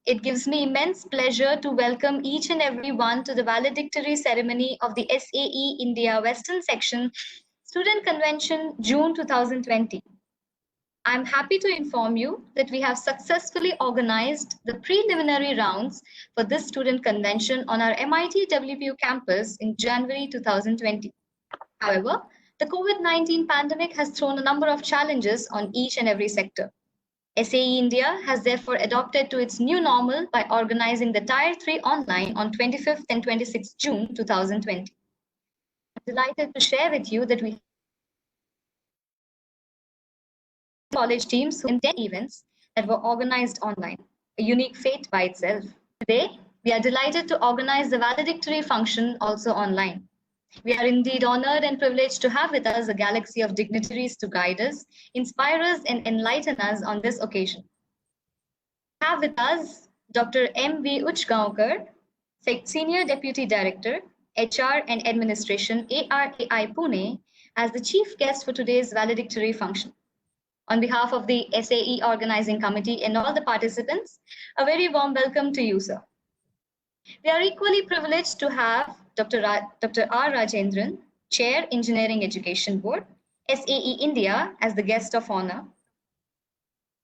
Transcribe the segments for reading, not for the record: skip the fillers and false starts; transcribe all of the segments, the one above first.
It gives me immense pleasure to welcome each and every one to the valedictory ceremony of the SAE India Western Section Student Convention June 2020. I'm happy to inform you that we have successfully organized the preliminary rounds for this student convention on our MIT WPU campus in January 2020. However, the COVID-19 pandemic has thrown a number of challenges on each and every sector. SAE India has therefore adopted to its new normal by organizing the Tier 3 online on 25th and 26th June 2020. I'm delighted to share with you that we college teams who attend events that were organized online, a unique feat by itself. Today, we are delighted to organize the valedictory function also online. We are indeed honored and privileged to have with us a galaxy of dignitaries to guide us, inspire us, and enlighten us on this occasion. We have with us Dr. M.V. Uchgaonkar, Senior Deputy Director, HR and Administration, ARAI Pune, as the chief guest for today's valedictory function. On behalf of the SAE Organizing Committee and all the participants, a very warm welcome to you, sir. We are equally privileged to have Dr. R. Rajendran, Chair, Engineering Education Board, SAE India, as the guest of honor.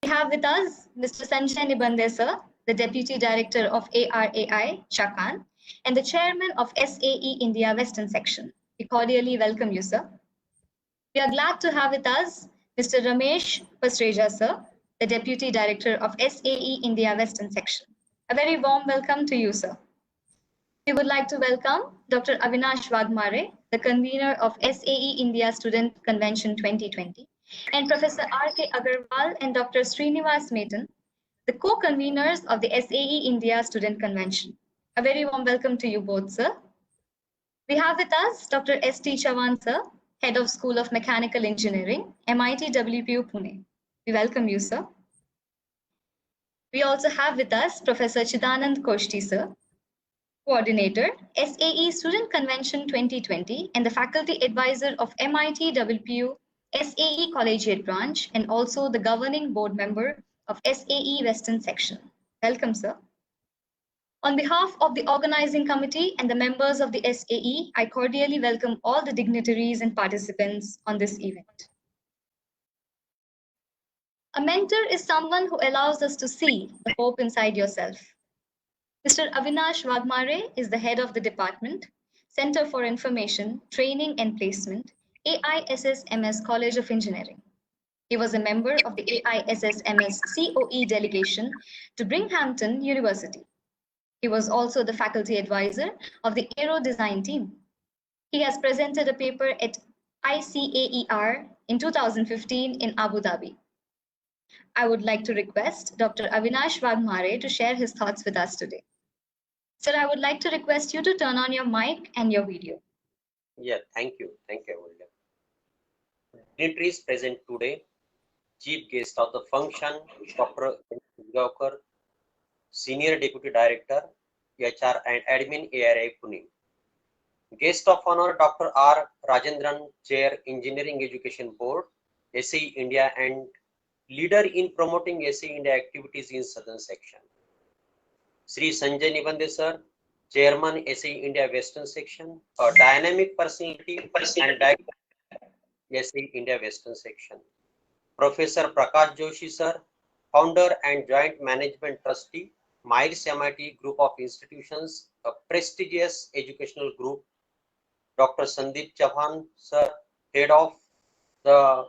We have with us Mr. Sanjay Nibande, sir, the Deputy Director of ARAI, Chakan, and the Chairman of SAE India Western Section. We cordially welcome you, sir. We are glad to have with us Mr. Ramesh Pasreja, sir, the Deputy Director of SAE India Western Section. A very warm welcome to you, sir. We would like to welcome Dr. Avinash Wagmare, the convener of SAE India Student Convention 2020, and Professor R.K. Agarwal and Dr. Srinivas Metan, the co-conveners of the SAE India Student Convention. A very warm welcome to you both, sir. We have with us Dr. S.T. Chavan, sir, Head of School of Mechanical Engineering, MIT WPU Pune. We welcome you, sir. We also have with us Professor Chidanand Koshti, sir, Coordinator, SAE Student Convention 2020 and the Faculty Advisor of MIT WPU SAE Collegiate Branch and also the Governing Board Member of SAE Western Section. Welcome, sir. On behalf of the Organizing Committee and the members of the SAE, I cordially welcome all the dignitaries and participants on this event. A mentor is someone who allows us to see the hope inside yourself. Mr. Avinash Wagmare is the head of the department, Center for Information, Training and Placement, AISSMS College of Engineering. He was a member of the AISSMS COE delegation to Binghamton University. He was also the faculty advisor of the Aero Design team. He has presented a paper at ICAER in 2015 in Abu Dhabi. I would like to request Dr. Avinash Wagmare to share his thoughts with us today. Sir, I would like to request you to turn on your mic and your video. Yeah, thank you. Thank you, Amelia. Dignitaries present today, Chief Guest of the function, Dr. Gaukar, Senior Deputy Director, HR and Admin, ARAI Pune. Guest of Honor, Dr. R. Rajendran, Chair, Engineering Education Board, SAE India and leader in promoting SAE India activities in Southern Section. Sri Sanjay Nibande sir, Chairman SAE India Western Section, a dynamic personality and SAE India Western Section. Professor Prakash Joshi sir, Founder and Joint Management Trustee, Miles MIT Group of Institutions, a prestigious educational group. Dr. Sandeep Chavan sir, Head of the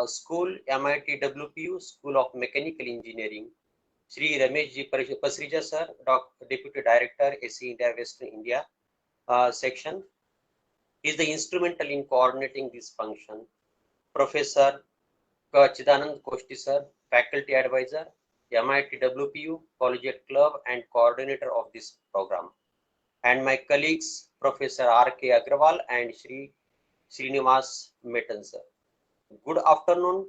School, MIT WPU, School of Mechanical Engineering. Sri Ramesh Ji Pasreja sir, Deputy Director, SAE India Western India Section, is the instrumental in coordinating this function. Professor Chidanand Koshti sir, Faculty Advisor, MIT WPU, Collegiate Club and Coordinator of this program. And my colleagues, Professor R.K. Agrawal and Sri Srinivas Metan sir. Good afternoon.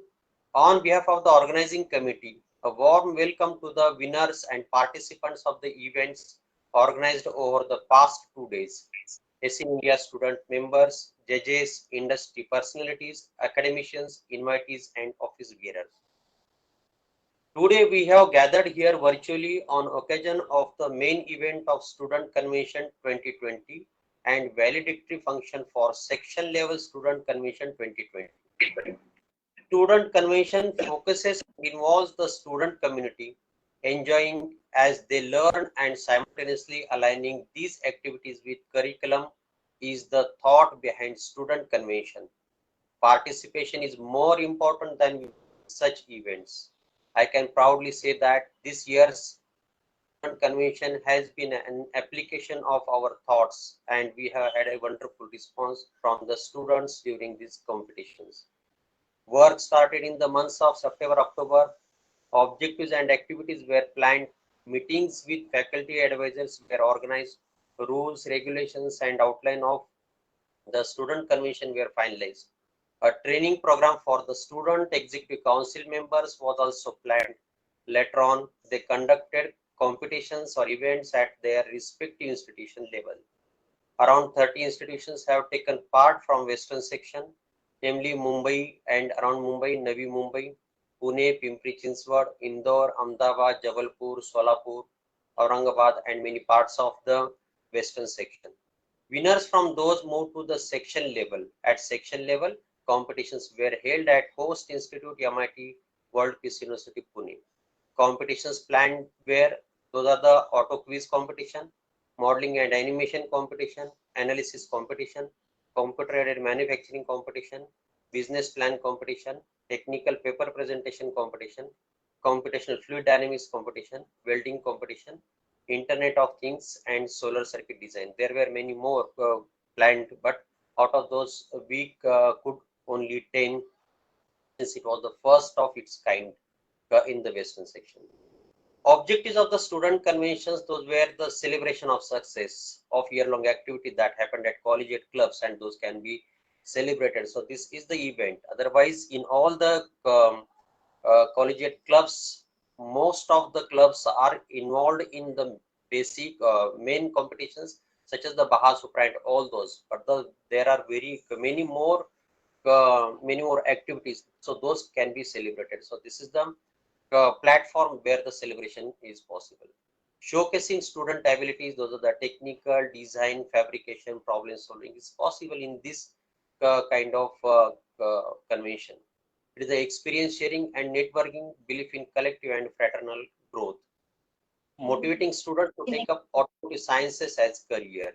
On behalf of the organizing committee, a warm welcome to the winners and participants of the events organized over the past 2 days. SAE India student members, judges, industry personalities, academicians, invitees, and office bearers. Today we have gathered here virtually on occasion of the main event of Student Convention 2020 and valedictory function for section level Student Convention 2020. Student Convention focuses and involves the student community, enjoying as they learn and simultaneously aligning these activities with curriculum is the thought behind Student Convention. Participation is more important than such events. I can proudly say that this year's convention has been an application of our thoughts, and we have had a wonderful response from the students during these competitions. Work started in the months of September, October. Objectives and activities were planned. Meetings with faculty advisors were organized. Rules, regulations, and outline of the student convention were finalized. A training program for the student executive council members was also planned. Later on, they conducted competitions or events at their respective institution level. Around 30 institutions have taken part from Western section, namely Mumbai and around Mumbai, Navi Mumbai, Pune, Pimpri Chinchwad, Indore, Ahmedabad, Jabalpur, Solapur, Aurangabad, and many parts of the Western section. Winners from those moved to the section level. At section level, competitions were held at host institute MIT World Peace University, Pune. Competitions planned were those are the auto quiz competition, modeling and animation competition, analysis competition, computer aided manufacturing competition, business plan competition, technical paper presentation competition, computational fluid dynamics competition, welding competition, Internet of Things, and solar circuit design. There were many more planned, but out of those, we could only 10, since it was the first of its kind in the Western section. Objectives of the student conventions, those were the celebration of success of year-long activity that happened at collegiate clubs, and those can be celebrated. So this is the event. Otherwise, in all the collegiate clubs, most of the clubs are involved in the basic main competitions such as the Baha Supra and all those, but there are many more activities, so those can be celebrated. So this is the platform where the celebration is possible. Showcasing student abilities, those are the technical, design, fabrication, problem solving is possible in this kind of convention. It is the experience sharing and networking, belief in collective and fraternal growth. Motivating students to take up automotive sciences as career.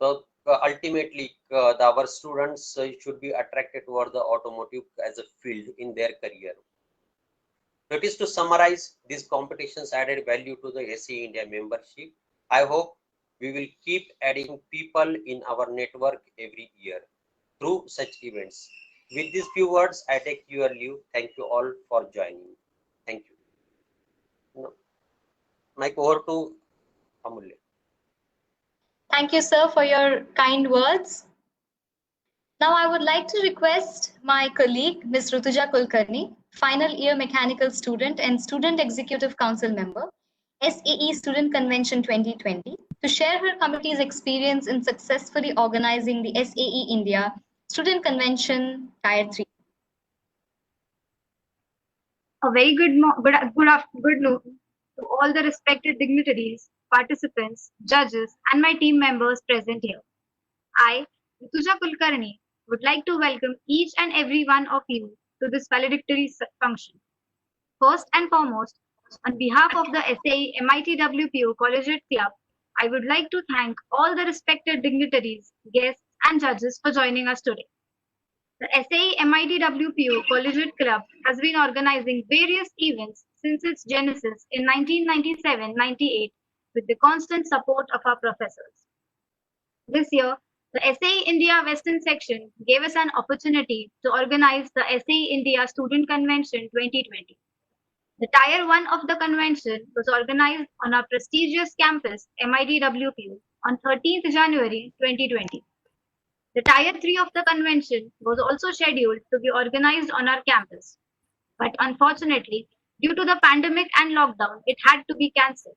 So ultimately, our students should be attracted toward the automotive as a field in their career. That is to summarize, these competitions added value to the SAE India membership. I hope we will keep adding people in our network every year through such events. With these few words, I take your leave. Thank you all for joining. Thank you. No. Mike, over to Amulya. Thank you, sir, for your kind words. Now, I would like to request my colleague, Ms. Rutuja Kulkarni, final year mechanical student and student executive council member, SAE Student Convention 2020, to share her committee's experience in successfully organizing the SAE India Student Convention Tier 3. A very good noon to all the respected dignitaries, participants, judges, and my team members present here. I, Rituja Kulkarni, would like to welcome each and every one of you to this valedictory function. First and foremost, on behalf of the SAE MITWPU Collegiate Club, I would like to thank all the respected dignitaries, guests, and judges for joining us today. The SAE MITWPU Collegiate Club has been organizing various events since its genesis in 1997-98 with the constant support of our professors. This year, the SAE India Western Section gave us an opportunity to organize the SAE India Student Convention 2020. The Tier 1 of the convention was organized on our prestigious campus, MITWPU, on 13th January 2020. The Tier 3 of the convention was also scheduled to be organized on our campus, but unfortunately, due to the pandemic and lockdown, it had to be cancelled.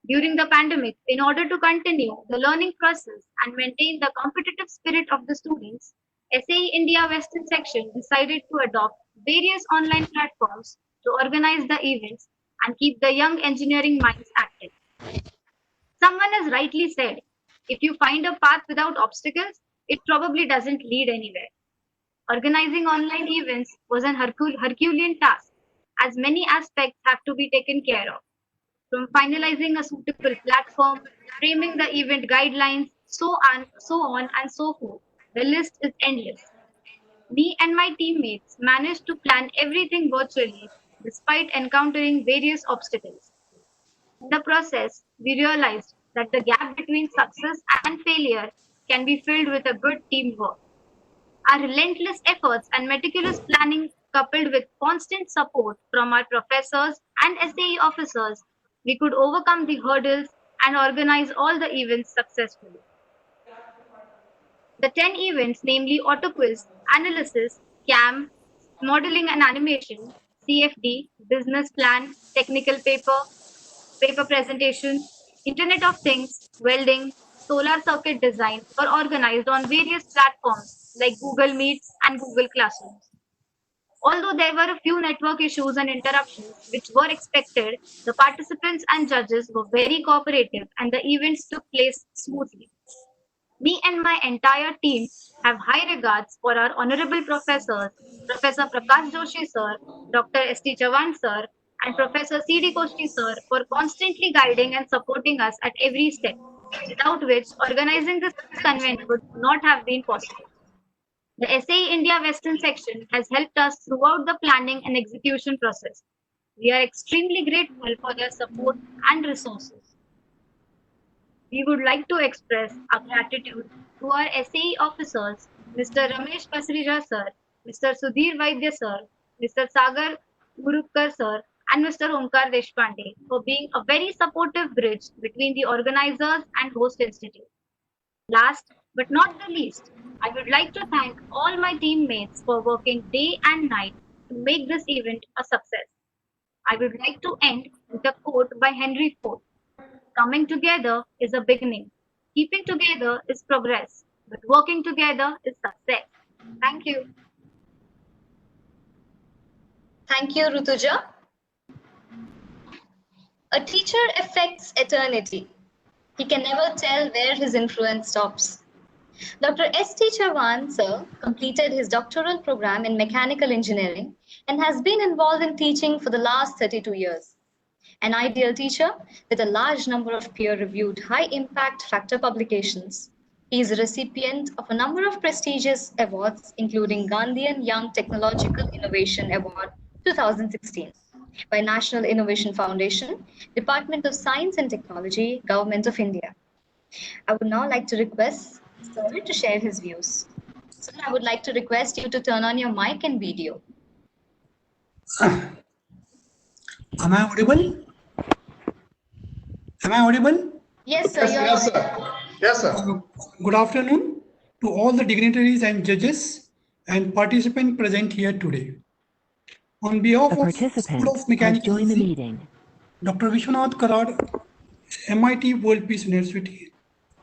During the pandemic, in order to continue the learning process and maintain the competitive spirit of the students, SAE India Western Section decided to adopt various online platforms to organize the events and keep the young engineering minds active. Someone has rightly said, if you find a path without obstacles, it probably doesn't lead anywhere. Organizing online events was an Herculean task, as many aspects have to be taken care of, from finalizing a suitable platform, framing the event guidelines, so on and so forth. The list is endless. Me and my teammates managed to plan everything virtually despite encountering various obstacles. In the process, we realized that the gap between success and failure can be filled with a good teamwork. Our relentless efforts and meticulous planning, coupled with constant support from our professors and SAE officers, we could overcome the hurdles and organize all the events successfully. The 10 events, namely auto quiz, analysis, CAM, modeling and animation, CFD, business plan, technical paper presentation, Internet of Things, welding, solar circuit design, were organized on various platforms like Google Meets and Google Classrooms. Although there were a few network issues and interruptions which were expected, the participants and judges were very cooperative and the events took place smoothly. Me and my entire team have high regards for our honorable professors, Professor Prakash Joshi sir, Dr. S.T. Chavan sir, and Professor C.D. Koshti sir for constantly guiding and supporting us at every step, without which organizing this convent would not have been possible. The SAE India Western section has helped us throughout the planning and execution process. We are extremely grateful for their support and resources. We would like to express our gratitude to our SAE officers, Mr. Ramesh Pasrija sir, Mr. Sudhir Vaidya sir, Mr. Sagar Gurukkar sir, and Mr. Omkar Deshpande for being a very supportive bridge between the organizers and host institute. Last but not the least, I would like to thank all my teammates for working day and night to make this event a success. I would like to end with a quote by Henry Ford. Coming together is a beginning. Keeping together is progress. But working together is success. Thank you. Thank you, Rutuja. A teacher affects eternity. He can never tell where his influence stops. Dr. S.T. Chavan sir completed his doctoral program in mechanical engineering and has been involved in teaching for the last 32 years. An ideal teacher with a large number of peer-reviewed high-impact factor publications. He is a recipient of a number of prestigious awards, including Gandhian Young Technological Innovation Award 2016 by National Innovation Foundation, Department of Science and Technology, Government of India. I would now like to request Sir to share his views. Sir, I would like to request you to turn on your mic and video. Am I audible? Am I audible? Yes, sir. Yes, sir. Yes, sir. Good afternoon to all the dignitaries and judges and participants present here today. On behalf of School of Mechanical joined the Engineering, meeting. Dr. Vishwanath Karad, MIT World Peace University,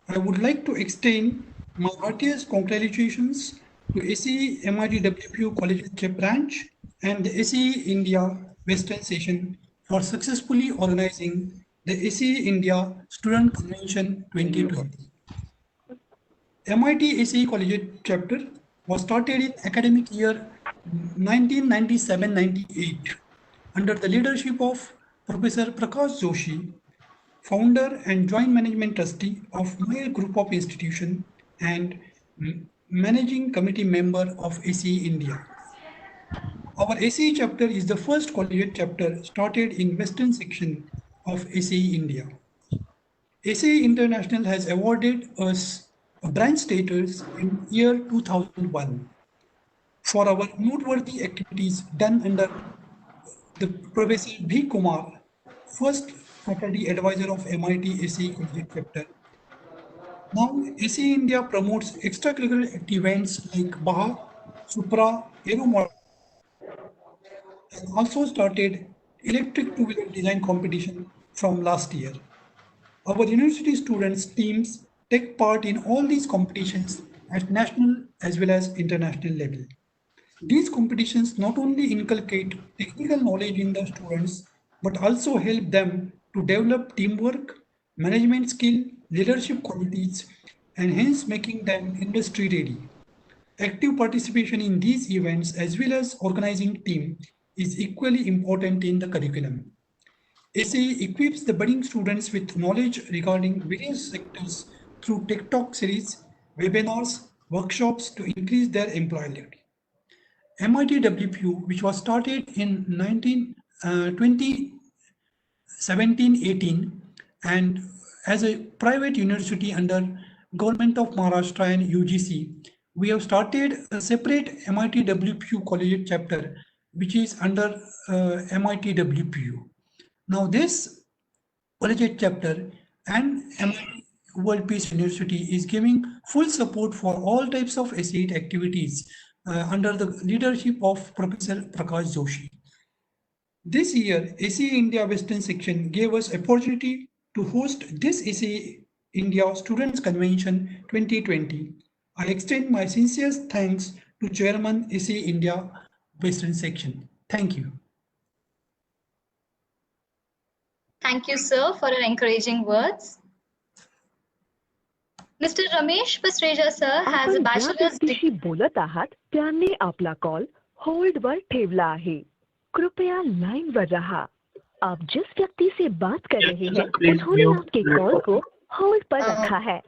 I would like to extend my heartiest congratulations to SAE MIT WPU College branch and the SAE India Western Session for successfully organizing the SAE India Student Convention 2020. MIT SAE Collegiate chapter was started in academic year 1997-98 under the leadership of Professor Prakash Joshi, founder and joint management trustee of my group of institution and managing committee member of SAE India. Our SAE chapter is the first collegiate chapter started in Western section of SAE India. SAE International has awarded us a branch status in year 2001 for our noteworthy activities done under the Professor B. Kumar, first faculty advisor of MIT SAE Collegiate chapter. Now, SAE India promotes extracurricular events like Baha, Supra, Aero Model, and also started electric two-wheeler design competition from last year. Our university students teams take part in all these competitions at national as well as international level. These competitions not only inculcate technical knowledge in the students, but also help them to develop teamwork, management skill, leadership qualities, and hence making them industry ready. Active participation in these events as well as organizing team is equally important in the curriculum. SAE equips the budding students with knowledge regarding various sectors through TikTok series, webinars, workshops to increase their employability. MIT WPU, which was started in 2017-18 and as a private university under Government of Maharashtra and UGC, we have started a separate MIT WPU collegiate chapter, which is under MIT WPU. Now this collegiate chapter and MIT World Peace University is giving full support for all types of SAE activities under the leadership of Professor Prakash Joshi. This year, SAE India Western Section gave us opportunity to host this SAE India Students Convention 2020. I extend my sincere thanks to Chairman SAE India Western Section. Thank you. Thank you, sir, for your encouraging words. Mr. Ramesh Pasreja, sir, has a आपण ज्या bachelor's व्यक्तीशी degree. बोलत आहात त्याने आपला call hold वर ठेवला आहे. कृपया लाइन पर रहा. आप जिस व्यक्ति से बात कर रहे हैं उन्होंने आपके कॉल को होल्ड पर रखा है.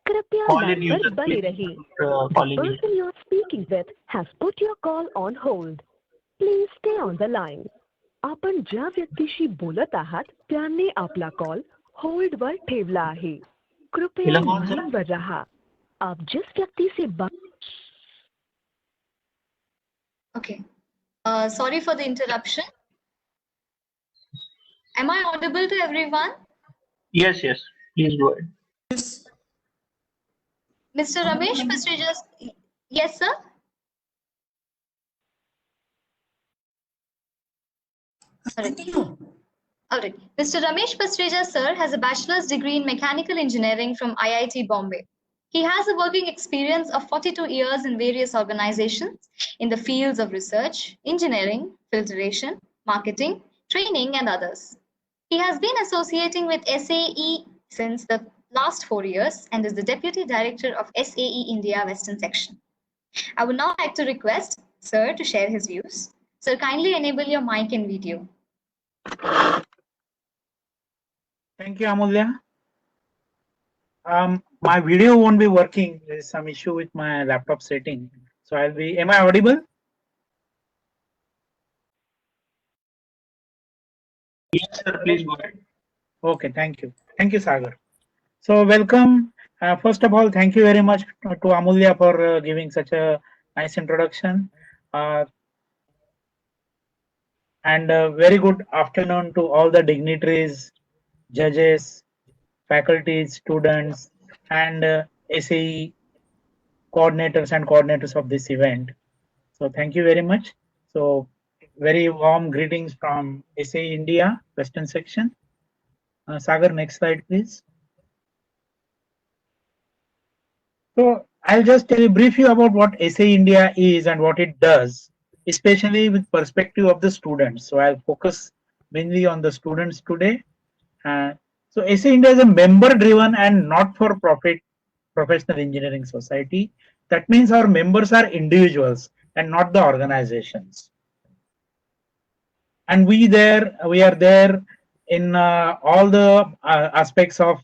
कृपया लाइन पर बने रहिए. The person you are speaking with has put your call on hold. Please stay on the line. आपण ज्या व्यक्तीशी बोलत आहात त्याने आपला कॉल होल्ड वर ठेवला आहे. कृपया लाइन पर रहा. आप जिस व्यक्ति से बात Okay. Sorry for the interruption. Am I audible to everyone? Yes, yes. Please go ahead. Yes. Mr. Ramesh Pasreja, yes, sir. Sorry. All right. Mr. Ramesh Pasreja, sir, has a bachelor's degree in mechanical engineering from IIT Bombay. He has a working experience of 42 years in various organizations in the fields of research, engineering, filtration, marketing, training, and others. He has been associating with SAE since the last 4 years and is the Deputy Director of SAE India Western Section. I would now like to request Sir to share his views. Sir, kindly enable your mic and video. Thank you, Amulya. My video won't be working. There is some issue with my laptop setting. So am I audible? Yes, sir. Please go ahead. Okay, thank you. Thank you, Sagar. So welcome. First of all, thank you very much to Amulya for giving such a nice introduction. And very good afternoon to all the dignitaries, judges, faculty, students, and SAE coordinators of this event. So thank you very much. So very warm greetings from SAE India Western Section. Sagar, next slide, please. So I'll just brief you about what SAE India is and what it does, especially with perspective of the students. So I'll focus mainly on the students today. So SAE India is a member-driven and not-for-profit professional engineering society. That means our members are individuals and not the organizations. And we are there in all the aspects of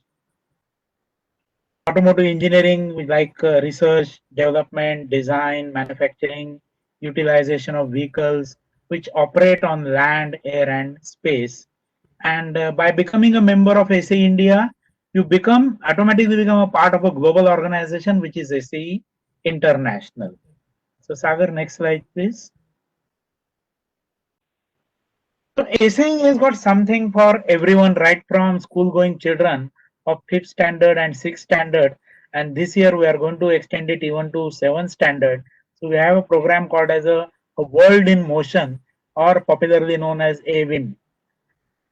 automotive engineering, like research, development, design, manufacturing, utilization of vehicles which operate on land, air, and space. And by becoming a member of SAE India, you automatically become a part of a global organization, which is SAE International. So Sagar, next slide, please. So SAE has got something for everyone, right from school-going children of 5th standard and 6th standard. And this year we are going to extend it even to 7th standard. So we have a program called as a World in Motion, or popularly known as AWIN.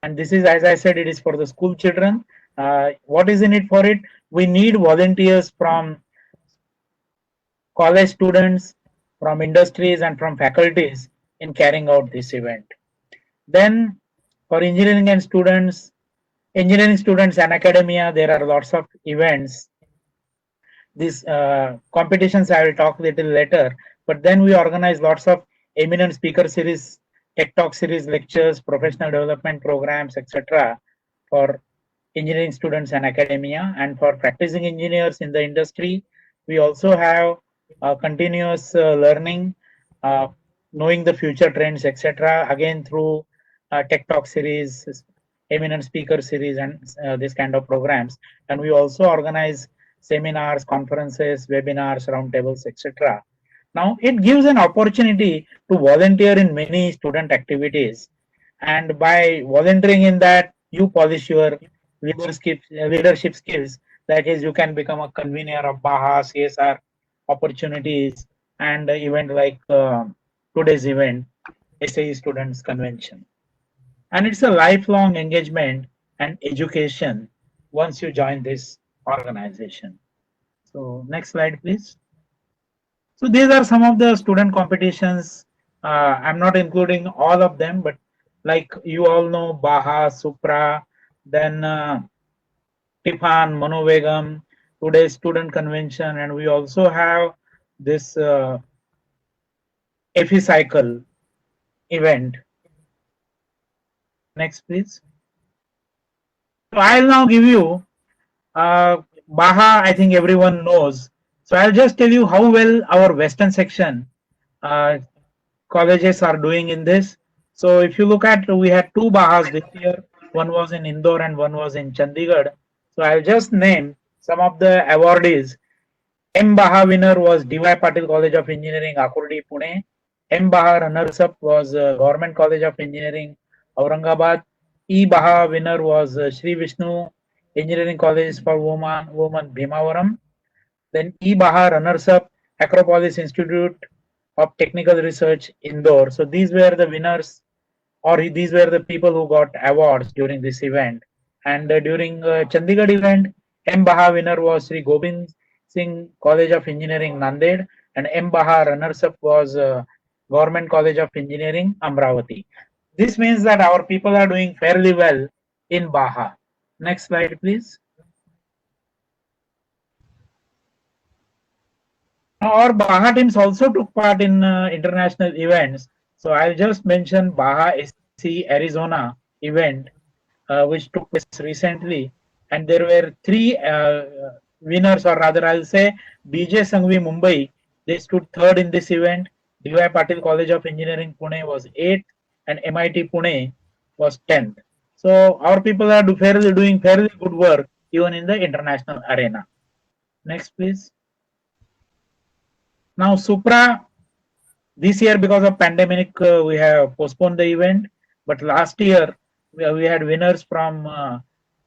And this is, as I said, it is for the school children. What is in it for it? We need volunteers from college students, from industries and from faculties in carrying out this event. Then for engineering students and academia, there are lots of events. These competitions I will talk a little later, but then we organize lots of eminent speaker series, tech talk series, lectures, professional development programs, etc. for engineering students and academia. And for practicing engineers in the industry, we also have continuous learning, knowing the future trends, etc. Again through tech talk series, eminent speaker series, and this kind of programs. And we also organize seminars, conferences, webinars, roundtables, etc. Now it gives an opportunity to volunteer in many student activities, and by volunteering in that, you polish your leadership skills. That is, you can become a convener of BAHA, CSR opportunities, and event like today's event, SAE Students Convention. And it's a lifelong engagement and education once you join this organization. So next slide, please. So these are some of the student competitions. I'm not including all of them, but like you all know, BAHA, Supra, then Tiffan, Manovegam, today's student convention, and we also have this FE cycle event. Next, please. So I'll now give you BAHA. I think everyone knows. So I'll just tell you how well our Western section colleges are doing in this. So if you look at, we had two BAHAs this year. One was in Indore and one was in Chandigarh. So I'll just name some of the awardees. M BAHA winner was D.Y. Patil College of Engineering, Akurdi, Pune. M BAHA runners-up was Government College of Engineering, Aurangabad. E BAHA winner was Sri Vishnu Engineering College for Women, Bhimavaram. Then E BAHA runners-up, Acropolis Institute of Technical Research, Indore. So these were the winners, or these were the people who got awards during this event. And during Chandigarh event, M BAHA winner was Sri Gobind Singh College of Engineering, Nanded, and M BAHA runners-up was Government College of Engineering, Amravati. This means that our people are doing fairly well in BAHA. Next slide, please. Our BAHA teams also took part in international events. So I'll just mention BAHA SC Arizona event, which took place recently. And there were three winners, or rather I'll say BJ Sanghvi Mumbai. They stood third in this event. D.Y. Patil College of Engineering Pune was 8th, and MIT Pune was 10th. So our people are doing fairly good work even in the international arena. Next, please. Now Supra, this year because of pandemic we have postponed the event, but last year we had winners from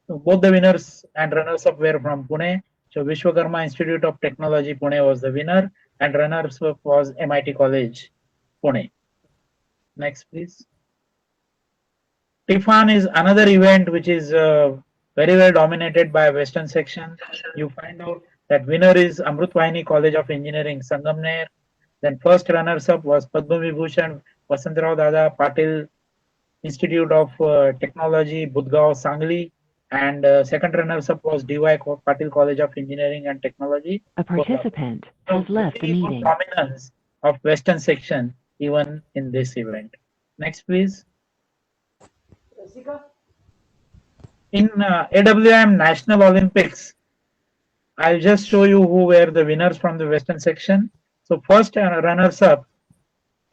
both the winners and runners-up were from Pune. So Vishwakarma Institute of Technology Pune was the winner, and runners-up was MIT College Pune. Next, please. Tiffan is another event which is very well dominated by Western section. You find out that winner is Amrut Vahini College of Engineering, Sangamner. Then first runners-up was Padma Vibhushan Vasantrao Dada Patil Institute of Technology, Budgaon, Sangli. And second runners-up was D.Y. Patil College of Engineering and Technology. A participant has left the meeting. Dominance of Western section even in this event. Next, please. In AWM National Olympics, I'll just show you who were the winners from the Western section. So first runners-up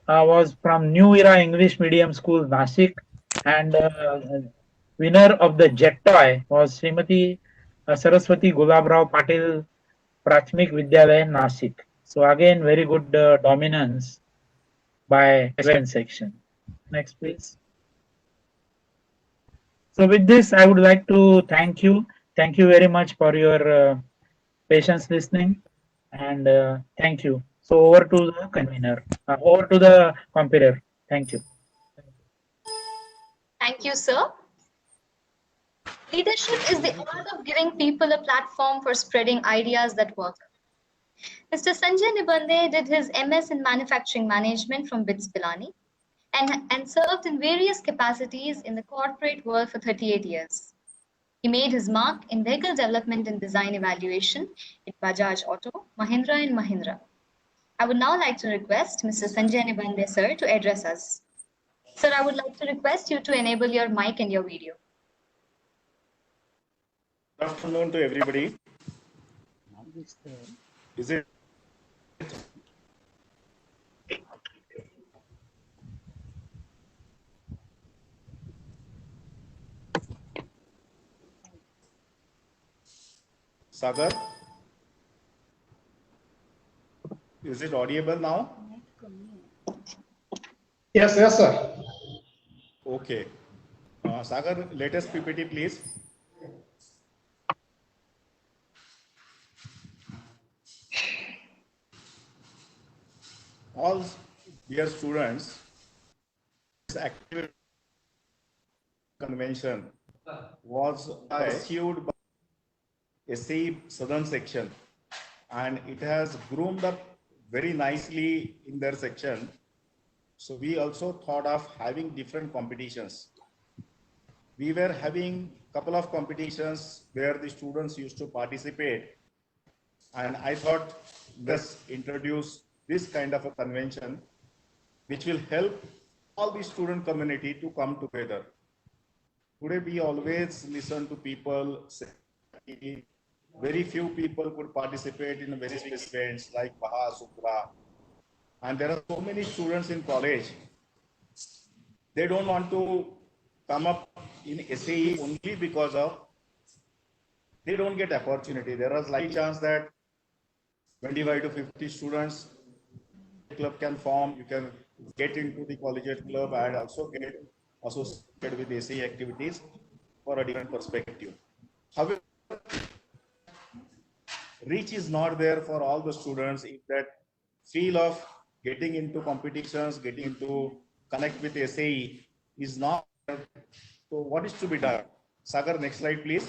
was from New Era English Medium School, Nashik, and winner of the jet toy was Srimati Saraswati Gulabrao Patil Prathmik Vidyalaya, Nashik. So again, very good dominance by Western section. Next, please. So with this, I would like to thank you. Thank you very much for your patience listening, and thank you. So over to the convener, over to the competitor. Thank you. Thank you, sir. Leadership is the art of giving people a platform for spreading ideas that work. Mr. Sanjay Nibande did his MS in Manufacturing Management from BITS Pilani and served in various capacities in the corporate world for 38 years. He made his mark in vehicle development and design evaluation at Bajaj Auto, Mahindra and Mahindra. I would now like to request Mr. Sanjay Nibande, sir, to address us. Sir, I would like to request you to enable your mic and your video. Good afternoon to everybody. Is it? Sagar? Is it audible now? Yes, yes, sir. Okay. Sagar, latest PPT, please. All dear students, this activity convention was issued by SAE Southern section, and it has groomed up very nicely in their section. So we also thought of having different competitions. We were having a couple of competitions where the students used to participate, and I thought let's introduce this kind of a convention which will help all the student community to come together. Today we always listen to people say very few people could participate in very big events like Baha, Supra, and there are so many students in college. They don't want to come up in SAE only because of they don't get opportunity. There is like chance that 25 to 50 students club can form. You can get into the collegiate club and also get associated with SAE activities for a different perspective. However, reach is not there for all the students. If that feel of getting into competitions, getting into connect with SAE is not there. So what is to be done? Sagar, next slide, please.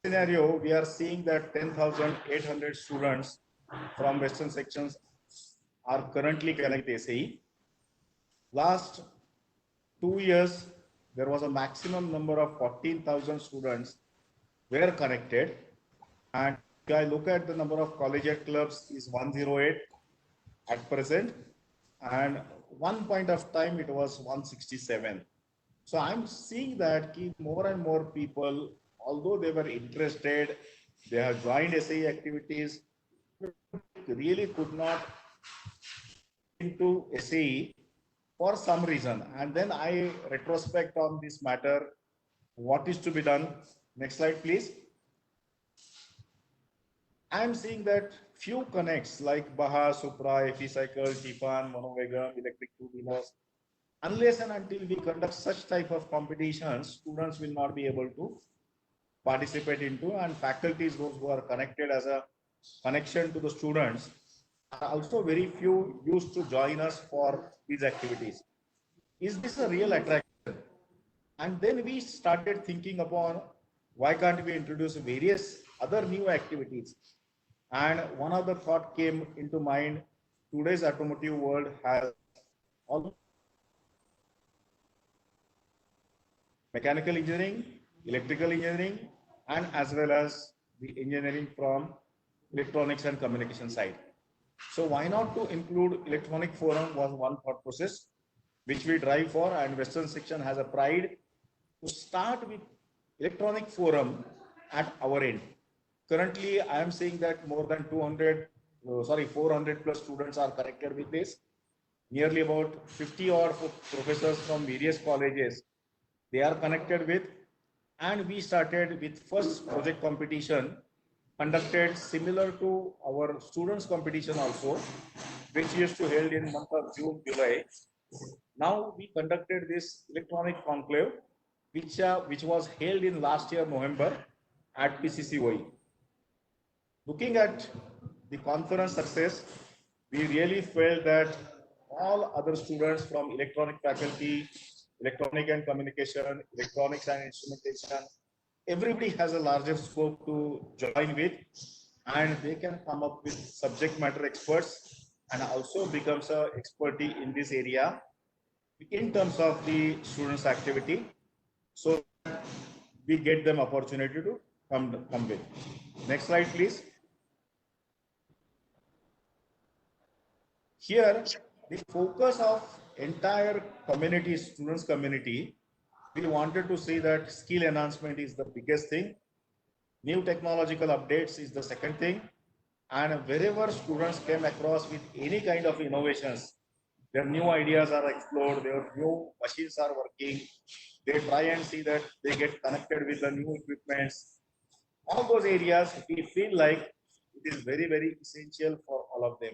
Scenario, we are seeing that 10,800 students from Western sections are currently connected SAE. Last 2 years, there was a maximum number of 14,000 students were connected. And if I look at the number of collegiate clubs is 108 at present. And one point of time, it was 167. So I'm seeing that more and more people, although they were interested, they have joined SAE activities, really could not into SAE for some reason. And then I retrospect on this matter, what is to be done. Next slide, please. I'm seeing that few connects like Baha, Supra, FE Cycle, Tifan, Monovega, electric two-wheelers, unless and until we conduct such type of competitions, students will not be able to participate into, and faculties, those who are connected as a connection to the students, are also very few used to join us for these activities. Is this a real attraction? And then we started thinking upon why can't we introduce various other new activities? And one of the thought came into mind. Today's automotive world has all mechanical engineering, electrical engineering, and as well as the engineering from electronics and communication side. So why not to include electronic forum was one thought process which we drive for, and Western section has a pride to start with electronic forum at our end. Currently, I am saying that more than 400 plus students are connected with this. Nearly about 50 odd professors from various colleges, they are connected with, and we started with first project competition conducted similar to our students competition also, which used to held in month of June, July. Now we conducted this electronic conclave, which was held in last year November at PCCOE. Looking at the conference success, we really felt that all other students from electronic faculty, electronic and communication, electronics and instrumentation, everybody has a larger scope to join with, and they can come up with subject matter experts and also becomes a expertise in this area in terms of the students' activity. So we get them opportunity to come with. Next slide, please. Here, the focus of entire community, students community, we wanted to say that skill enhancement is the biggest thing. New technological updates is the second thing. And wherever students came across with any kind of innovations, their new ideas are explored, their new machines are working, they try and see that they get connected with the new equipments. All those areas, we feel like it is very, very essential for all of them.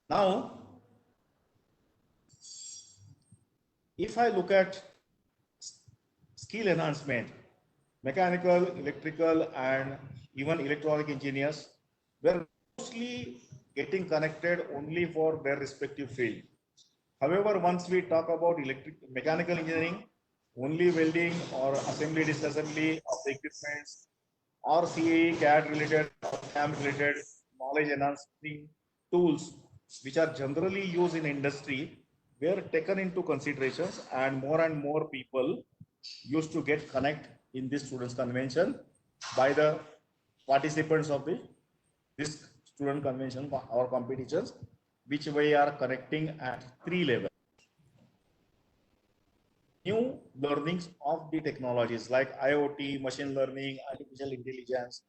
Now, if I look at skill enhancement, mechanical, electrical, and even electronic engineers were mostly getting connected only for their respective field. However, once we talk about mechanical engineering, only welding or assembly, disassembly of the equipments, or CAE, CAD related, or CAM related knowledge enhancing tools, which are generally used in industry, were taken into considerations, and more people used to get connect in this students convention by the participants of this student convention or competitions, which we are connecting at 3 levels. New learnings of the technologies like IoT, machine learning, artificial intelligence,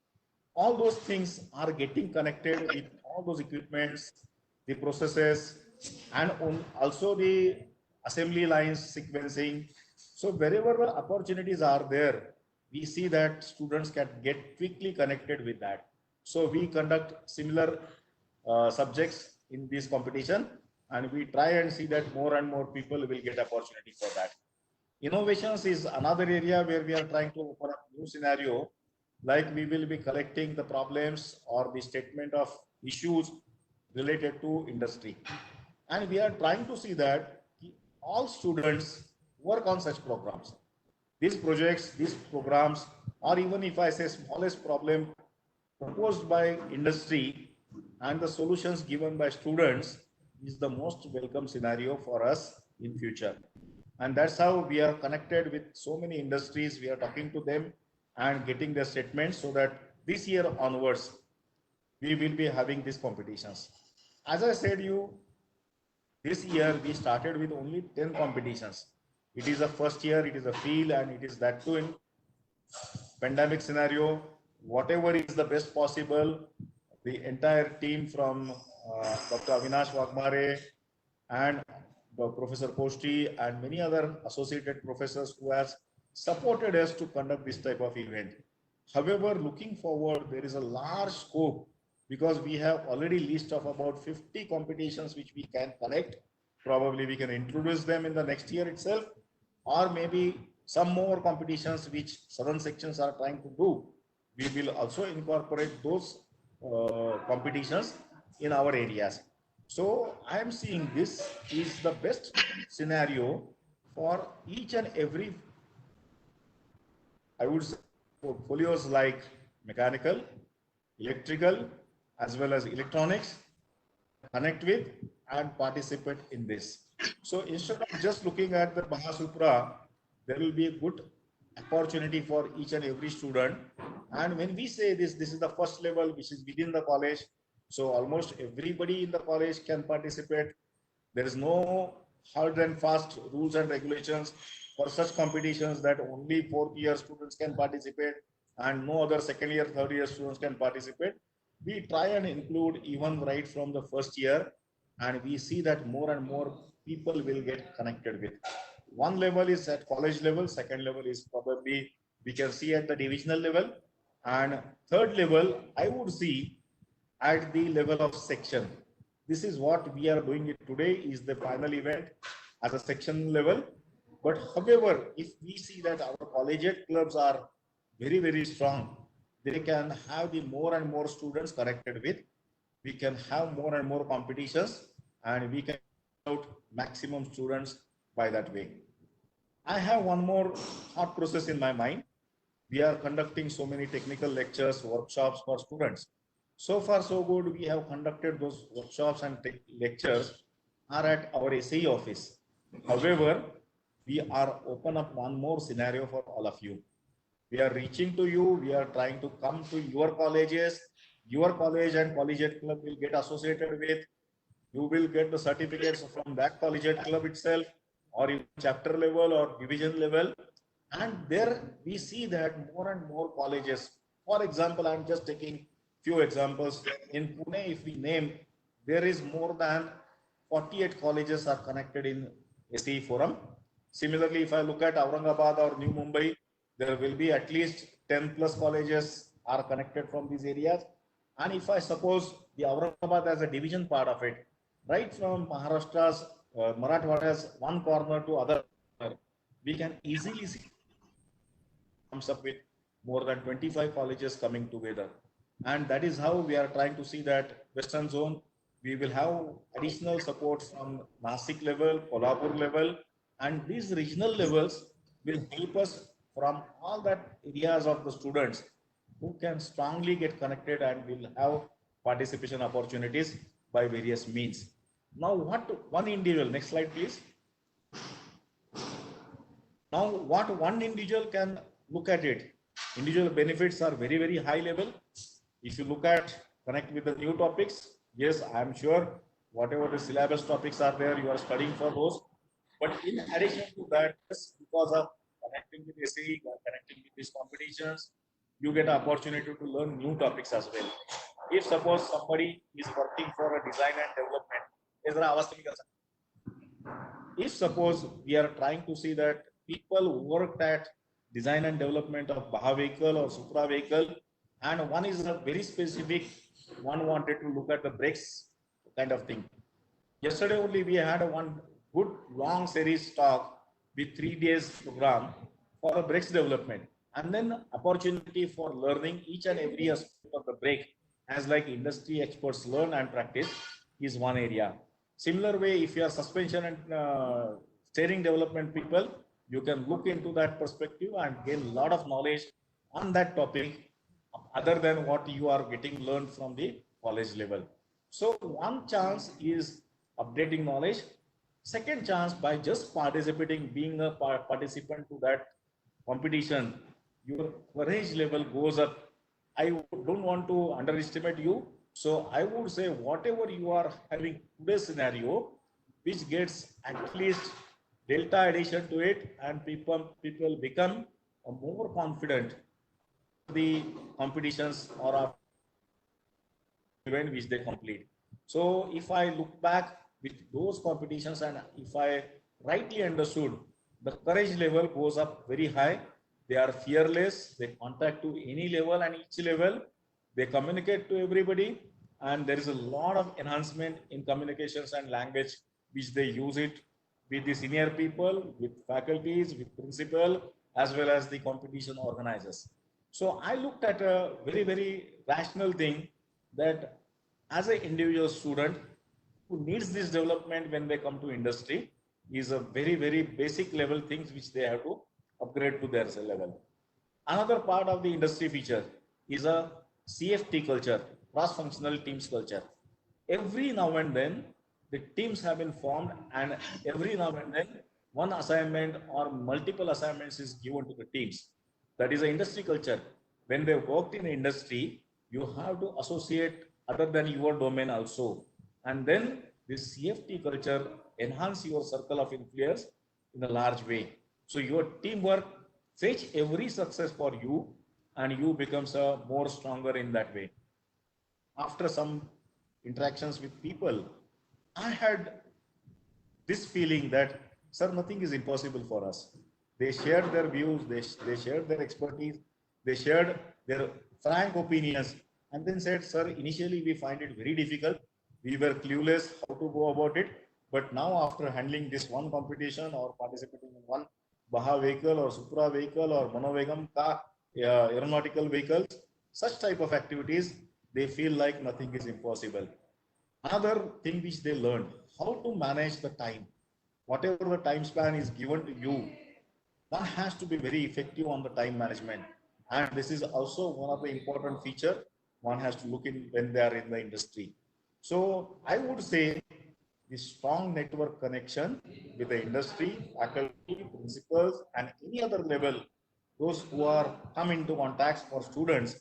all those things are getting connected with all those equipments, the processes, and also the assembly lines sequencing. So wherever the opportunities are there, we see that students can get quickly connected with that. So we conduct similar subjects in this competition, and we try and see that more and more people will get opportunity for that. Innovations is another area where we are trying to open up new scenario, like we will be collecting the problems or the statement of issues related to industry. And we are trying to see that all students work on such programs. These projects, these programs, or even if I say smallest problem proposed by industry and the solutions given by students is the most welcome scenario for us in future. And that's how we are connected with so many industries. We are talking to them and getting their statements so that this year onwards, we will be having these competitions. As I said this year we started with only 10 competitions. It is a first year, it is a field, and it is that too in pandemic scenario. Whatever is the best possible, the entire team from Dr. Avinash Wagmare and Professor Koshti and many other associated professors who has supported us to conduct this type of event. However, looking forward, there is a large scope because we have already list of about 50 competitions which we can collect. Probably we can introduce them in the next year itself, or maybe some more competitions which southern sections are trying to do. We will also incorporate those competitions in our areas. So I am seeing this is the best scenario for each and every, I would say, portfolios like mechanical, electrical, as well as electronics, connect with and participate in this. So instead of just looking at the Mahasupra, there will be a good opportunity for each and every student. And when we say this is the first level which is within the college. So almost everybody in the college can participate. There is no hard and fast rules and regulations for such competitions that only 4th year students can participate and no other 2nd year, 3rd year students can participate. We try and include even right from the first year, and we see that more and more people will get connected with. One level is at college level, second level is probably we can see at the divisional level, and third level I would see at the level of section. This is what we are doing it today, is the final event as a section level. But however, if we see that our collegiate clubs are very, very strong, they can have the more and more students connected with. We can have more and more competitions, and we can out maximum students by that way. I have one more thought process in my mind. We are conducting so many technical lectures, workshops for students. So far, so good. We have conducted those workshops and lectures are at our SAE office. However, we are open up one more scenario for all of you. We are reaching to you. We are trying to come to your colleges. Your college and collegiate club will get associated with. You will get the certificates from that collegiate club itself, or in chapter level or division level. And there we see that more and more colleges. For example, I'm just taking few examples. In Pune, if we name, there is more than 48 colleges are connected in SAE forum. Similarly, if I look at Aurangabad or New Mumbai, there will be at least 10 plus colleges are connected from these areas. And if I suppose the Aurangabad as a division part of it, right from Maharashtra's Marathwada's one corner to other, we can easily see comes up with more than 25 colleges coming together. And that is how we are trying to see that Western Zone, we will have additional support from Nasik level, Kolhapur level, and these regional levels will help us from all that areas of the students who can strongly get connected and will have participation opportunities by various means. Now, what one individual, next slide please. Now, what one individual can look at it, individual benefits are very, very high level. If you look at connect with the new topics, yes, I am sure whatever the syllabus topics are there, you are studying for those. But in addition to that, just because of connecting with SAE, connecting with these competitions, you get an opportunity to learn new topics as well. If suppose somebody is working for a design and development, if suppose we are trying to see that people worked at design and development of Baha vehicle or Supra vehicle, and one is a very specific, one wanted to look at the brakes kind of thing. Yesterday only we had a one good long series talk with 3 days program for a brakes development, and then opportunity for learning each and every aspect of the brake as like industry experts learn and practice is one area. Similar way, if you are suspension and steering development people, you can look into that perspective and gain a lot of knowledge on that topic other than what you are getting learned from the college level. So one chance is updating knowledge. Second chance, by just participating, being a participant to that competition, your courage level goes up. I don't want to underestimate you. So I would say whatever you are having today's scenario, which gets at least delta addition to it, and people become more confident the competitions or event which they complete. So if I look back with those competitions and if I rightly understood, the courage level goes up very high. They are fearless. They contact to any level and each level. They communicate to everybody, and there is a lot of enhancement in communications and language which they use it with the senior people, with faculties, with principal, as well as the competition organizers. So I looked at a very, very rational thing that as an individual student who needs this development when they come to industry is a very, very basic level things which they have to upgrade to their level. Another part of the industry feature is a CFT culture, cross-functional teams culture. Every now and then, the teams have been formed, and every now and then, one assignment or multiple assignments is given to the teams. That is an industry culture. When they worked in the industry, you have to associate other than your domain also. And then this CFT culture enhance your circle of influence in a large way. So your teamwork fetch every success for you, and you becomes a more stronger in that way. After some interactions with people, I had this feeling that, sir, nothing is impossible for us. They shared their views, they shared their expertise, they shared their frank opinions, and then said, sir, initially we find it very difficult. We were clueless how to go about it. But now after handling this one competition or participating in one Baha vehicle or Supra vehicle or Manovegam aeronautical vehicles, such type of activities, they feel like nothing is impossible. Another thing which they learned, how to manage the time. Whatever the time span is given to you, one has to be very effective on the time management. And this is also one of the important feature one has to look in when they are in the industry. So I would say the strong network connection with the industry, faculty, principals, and any other level, those who are come into contacts for students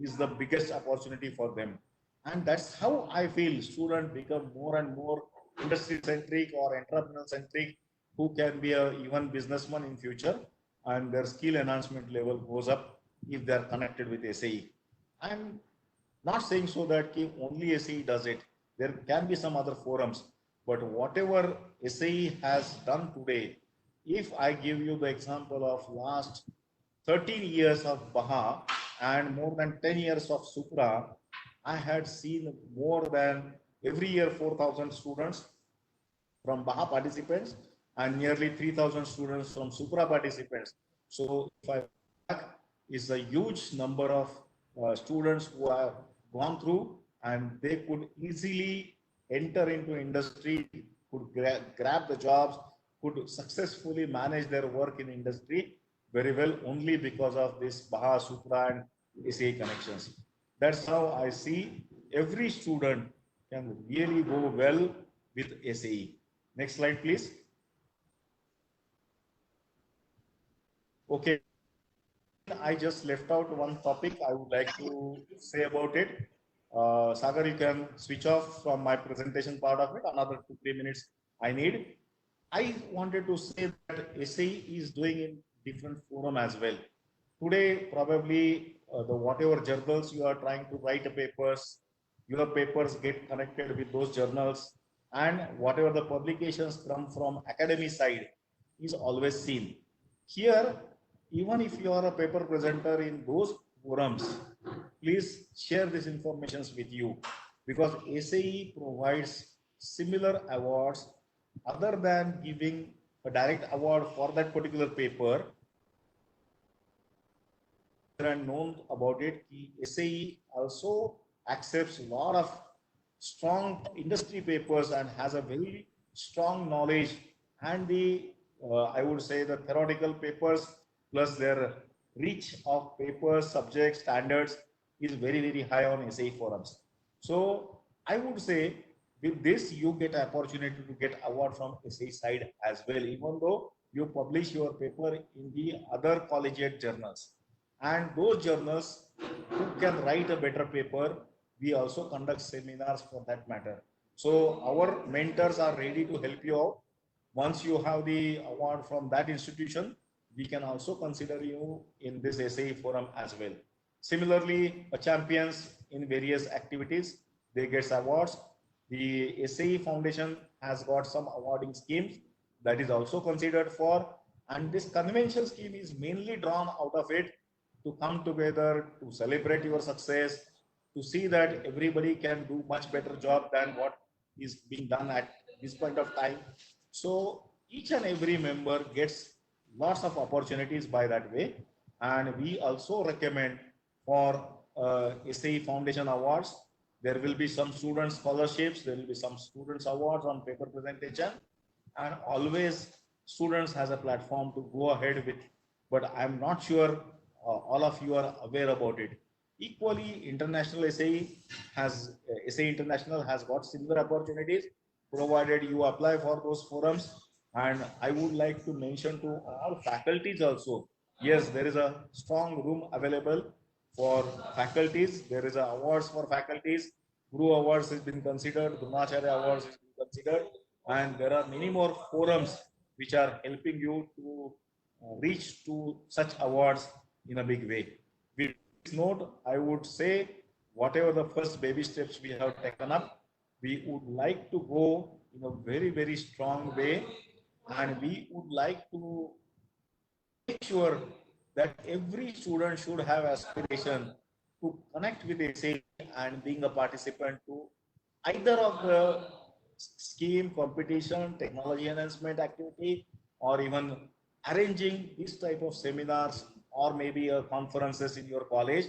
is the biggest opportunity for them. And that's how I feel students become more and more industry centric or entrepreneurial centric, who can be a even businessman in future, and their skill enhancement level goes up if they are connected with SAE. I'm not saying so that only SAE does it. There can be some other forums, but whatever SAE has done today, if I give you the example of last 13 years of Baha and more than 10 years of Supra, I had seen more than every year 4,000 students from Baha participants and nearly 3,000 students from Supra participants. So if I back, is a huge number of students who have gone through, and they could easily enter into industry, could grab the jobs, could successfully manage their work in industry very well only because of this Baha, Supra and SAE connections. That's how I see every student can really go well with SAE. Next slide, please. Okay, I just left out one topic I would like to say about it. Sagar, you can switch off from my presentation part of it. Another 2-3 minutes I need. I wanted to say that SAE is doing in different forum as well. Today, probably the whatever journals you are trying to write papers, your papers get connected with those journals, and whatever the publications come from academy side is always seen. Here, even if you are a paper presenter in those forums, please share these informations with you, because SAE provides similar awards other than giving a direct award for that particular paper. And known about it, SAE also accepts a lot of strong industry papers and has a very strong knowledge, and the I would say the theoretical papers plus their reach of papers, subjects, standards is very high on SAE forums. So I would say with this you get an opportunity to get award from SAE side as well, even though you publish your paper in the other collegiate journals. And those journals who can write a better paper, we also conduct seminars for that matter. So our mentors are ready to help you out. Once you have the award from that institution, we can also consider you in this SAE forum as well. Similarly, champions in various activities, they get awards. The SAE Foundation has got some awarding schemes that is also considered for, and this convention scheme is mainly drawn out of it to come together, to celebrate your success, to see that everybody can do much better job than what is being done at this point of time. So each and every member gets lots of opportunities by that way. And we also recommend for SAE Foundation Awards, there will be some student scholarships, there will be some students awards on paper presentation, and always students has a platform to go ahead with, but I'm not sure all of you are aware about it. Equally, international SAE has SAE International has got similar opportunities, provided you apply for those forums. And I would like to mention to all faculties also, yes, there is a strong room available for faculties. There is a awards for faculties. Guru Awards has been considered, Dronacharya Awards has been considered, and there are many more forums which are helping you to reach to such awards in a big way. With this note, I would say whatever the first baby steps we have taken up, we would like to go in a very strong way, and we would like to make sure that every student should have aspiration to connect with SAE and being a participant to either of the scheme, competition, technology enhancement activity, or even arranging this type of seminars or maybe conferences in your college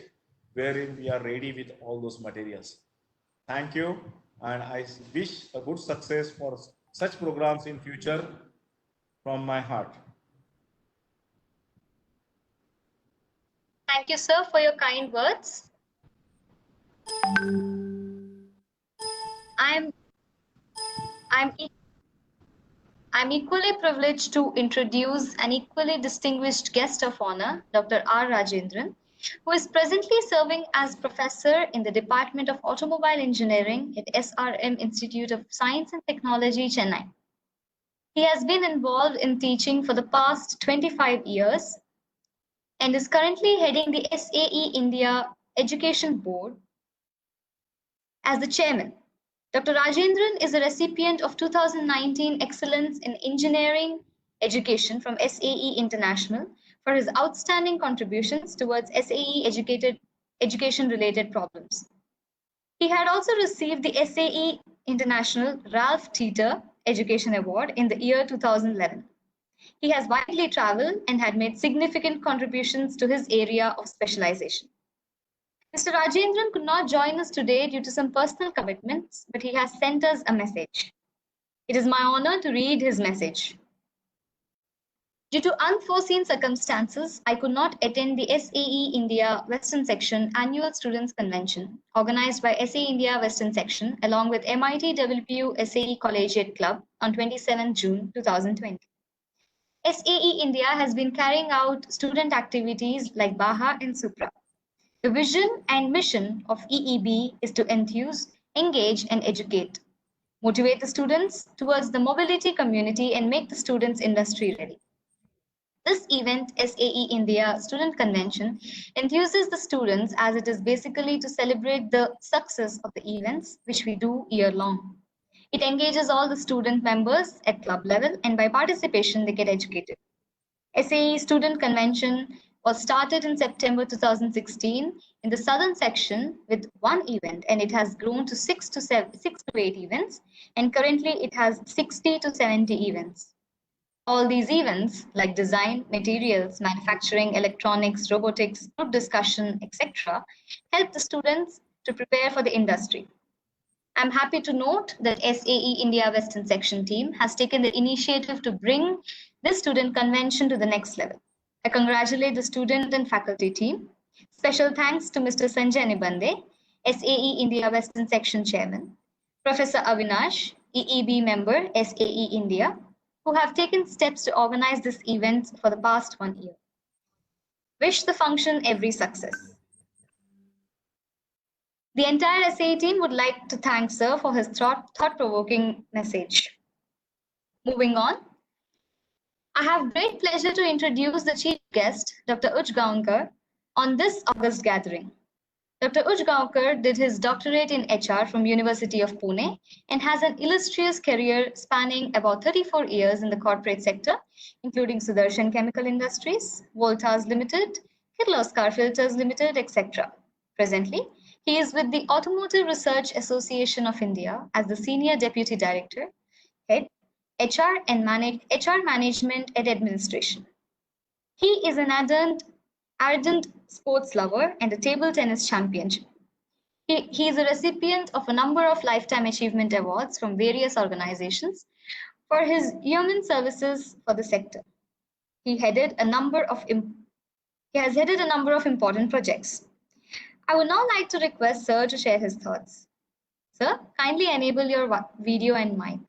wherein we are ready with all those materials. Thank you, and I wish a good success for such programs in future from my heart. Thank you, sir, for your kind words. I'm equally privileged to introduce an equally distinguished guest of honor, Dr. R. Rajendran, who is presently serving as professor in the Department of Automobile Engineering at SRM Institute of Science and Technology, Chennai. He has been involved in teaching for the past 25 years and is currently heading the SAE India Education Board as the chairman. Dr. Rajendran is a recipient of 2019 Excellence in Engineering Education from SAE International for his outstanding contributions towards SAE education-related problems. He had also received the SAE International Ralph Teeter Education Award in the year 2011. He has widely traveled and had made significant contributions to his area of specialization. Mr. Rajendran could not join us today due to some personal commitments, but he has sent us a message. It is my honor to read his message. Due to unforeseen circumstances, I could not attend the SAE India Western Section Annual Students Convention, organized by SAE India Western Section along with MIT WPU SAE Collegiate Club on 27 June 2020. SAE India has been carrying out student activities like Baha and Supra. The vision and mission of EEB is to enthuse, engage, and educate, motivate the students towards the mobility community and make the students industry ready. This event, SAE India Student Convention, enthuses the students as it is basically to celebrate the success of the events which we do year-long. It engages all the student members at club level, and by participation they get educated. SAE Student Convention was started in September 2016 in the southern section with one event, and it has grown to 6 to 8 events, and currently it has 60 to 70 events. All these events like design, materials, manufacturing, electronics, robotics, group discussion, etc. help the students to prepare for the industry. I'm happy to note that SAE India Western Section team has taken the initiative to bring this student convention to the next level. I congratulate the student and faculty team. Special thanks to Mr. Sanjay Nibande, SAE India Western Section Chairman, Professor Avinash, EEB member, SAE India, who have taken steps to organize this event for the past 1 year. Wish the function every success. The entire SAE team would like to thank Sir for his thought-provoking message. Moving on, I have great pleasure to introduce the chief guest, Dr. Uj Gaonkar, on this August gathering. Dr. Uj Gaonkar did his doctorate in HR from University of Pune and has an illustrious career spanning about 34 years in the corporate sector, including Sudarshan Chemical Industries, Voltas Limited, Kirloskar Filters Limited, etc. Presently, he is with the Automotive Research Association of India as the Senior Deputy Director, Head, HR Management and Administration. He is an ardent sports lover and a table tennis champion. He is a recipient of a number of Lifetime Achievement Awards from various organizations for his human services for the sector. He has headed a number of important projects. I would now like to request Sir to share his thoughts. Sir, kindly enable your video and mic.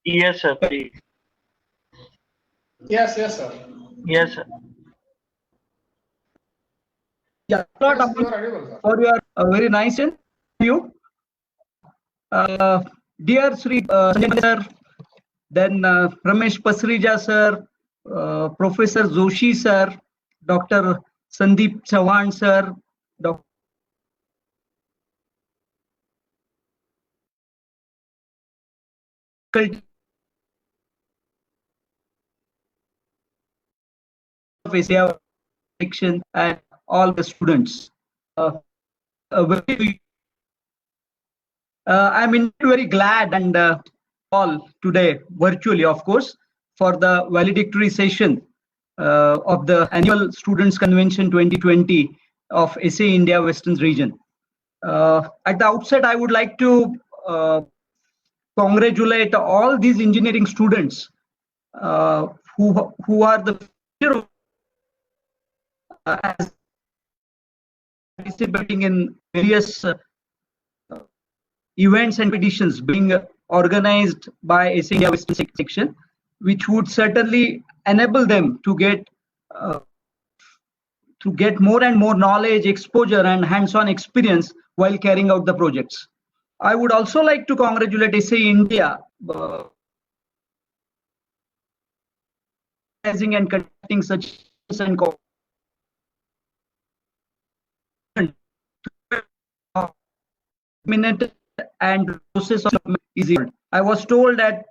Yes, sir, please. Yes, sir. Yes, sir. Yeah, for your very nice interview. Dear Sri Sanjay sir, then Ramesh Pasrija sir, Professor Joshi sir, Dr. Sandeep Chavan sir, Dr. section and all the students. I'm very glad and all today virtually, of course, for the valedictory session of the annual Students Convention 2020 of SA India Western region. At the outset, I would like to congratulate all these engineering students who are the future as participating in various events and petitions being organized by SA India Western section, which would certainly enable them to get more and more knowledge, exposure, and hands-on experience while carrying out the projects. I would also like to congratulate SA India organizing and conducting such and process of easy. I was told that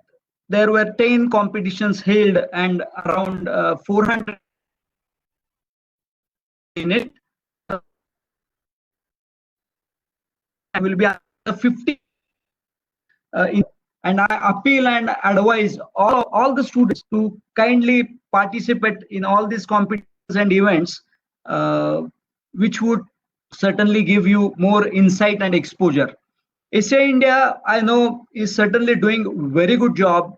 there were 10 competitions held and around 400 in it. I will be 50 and I appeal and advise all the students to kindly participate in all these competitions and events, which would certainly give you more insight and exposure. SA India, I know, is certainly doing very good job